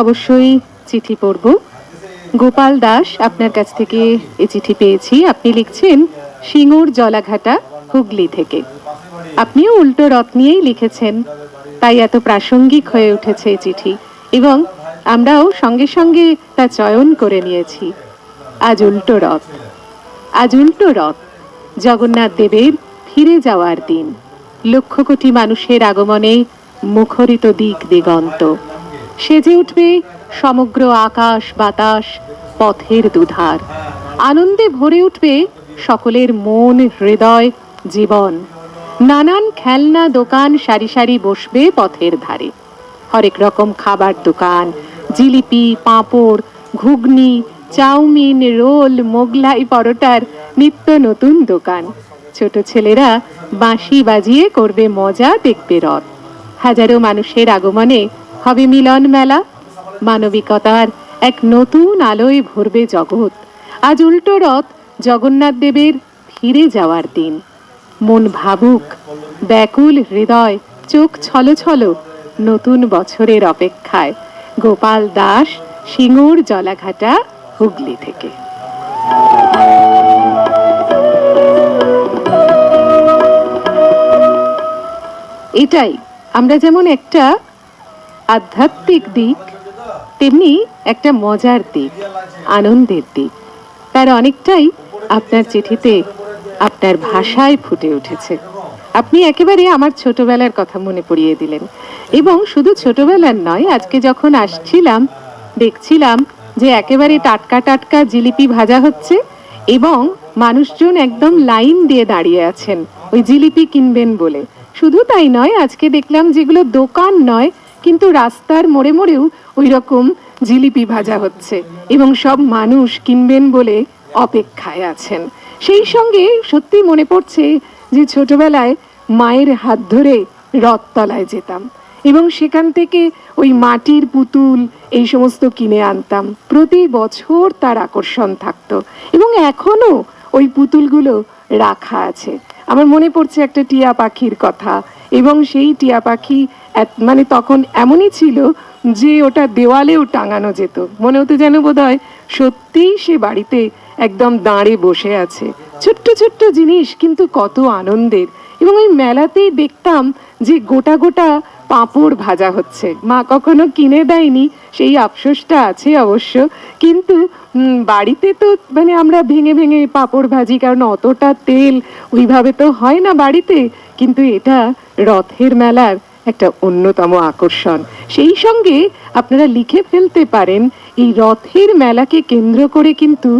অবশ্যই চিঠি পড়ব। গোপাল দাস আপনার কাছ থেকে এই চিঠি পেয়েছি। আপনি লিখছেন সিঙ্গুর জলাঘাটা, হুগলি থেকে। আপনিও উল্টো রথ নিয়েই লিখেছেন, তাই এত প্রাসঙ্গিক হয়ে উঠেছে এই চিঠি, এবং আমরাও সঙ্গে সঙ্গে তা চয়ন করে নিয়েছি। আজ উল্টো রথ, আজ উল্টো রথ, জগন্নাথ দেবের ফিরে যাওয়ার দিন। লক্ষ কোটি মানুষের আগমনে মুখরিত দিক দিগন্ত, সেজে উঠবে সমগ্র আকাশ বাতাস, পথের দুধার। আনন্দে ভরে উঠবে সকলের মন, হৃদয়, জীবন। নানান খেলনা দোকান সারি সারি বসবে পথের ধারে। হরেক রকম খাবার দোকান, জিলিপি, পাঁপড়, ঘুগনি, চাউমিন, রোল, মোগলাই, পরোটার নিত্য নতুন দোকান। ছোট ছেলেরা বাঁশি বাজিয়ে করবে মজা, দেখবে রথ। হাজারো মানুষের আগমনে হবে মিলন মেলা। মানবিকতার এক নতুন আলোয় ভরবে জগৎ। আজ উল্টো রথ, জগন্নাথ দেবের ফিরে যাওয়ার দিন। মন ভাবুক, ব্যাকুল হৃদয়, চোখ ছলছল, নতুন বছরের অপেক্ষায়। গোপাল দাস, সিঙ্গুর জলাঘাটা, হুগলি থেকে। এটাই আমরা যেমন একটা আধ্যাত্মিক দিক, তেমনি একটা মজার দিক, আনন্দের দিক, তার অনেকটাই আপনার চিঠিতে, আপনার ভাষায় ফুটে উঠেছে। আপনি একেবারে আমার ছোটবেলার কথা মনে পড়িয়ে দিলেন। এবং শুধু ছোটবেলার নয়, আজকে যখন আসছিলাম দেখছিলাম যে একেবারে টাটকা টাটকা জিলিপি ভাজা হচ্ছে, এবং মানুষজন একদম লাইন দিয়ে দাঁড়িয়ে আছেন ওই জিলিপি কিনবেন বলে। শুধু তাই নয়, আজকে দেখলাম যেগুলো দোকান নয়, কিন্তু রাস্তার মোড়ে মোড়েও ওই রকম জিলিপি ভাজা হচ্ছে, এবং সব মানুষ কিনবেন বলে অপেক্ষায় আছেন। সেই সঙ্গে সত্যি মনে পড়ছে যে ছোটবেলায় মায়ের হাত ধরে রথতলায় যেতাম, এবং সেখান থেকে ওই মাটির পুতুল এই সমস্ত কিনে আনতাম। প্রতি বছর তার আকর্ষণ থাকতো, এবং এখনো ওই পুতুলগুলো রাখা আছে। আমার মনে পড়ছে একটা টিয়া পাখির কথা, এবং সেই টিয়া পাখি মানে তখন এমনই ছিল যে ওটা দেওয়ালেও টাঙানো যেত। মনে হতো যেন বোধহয় সত্যিই সে বাড়িতে একদম দাঁড়ে বসে আছে। ছোট্ট ছোট্ট জিনিস, কিন্তু কত আনন্দের। এবং ওই মেলাতেই দেখতাম যে গোটা গোটা পাঁপড় ভাজা হচ্ছে। মা কখনো কিনে দেয়নি, সেই আফসোসটা আছে অবশ্য, কিন্তু বাড়িতে তো মানে আমরা ভেঙে ভেঙে পাঁপড় ভাজি, কারণ অতটা তেল ওইভাবে তো হয় না বাড়িতে। কিন্তু এটা রথের মেলার একটা অন্যতম আকর্ষণ। সেই সঙ্গে আপনারা লিখে ফেলতে পারেন, এই রথের মেলাকে কেন্দ্র করে কিন্তু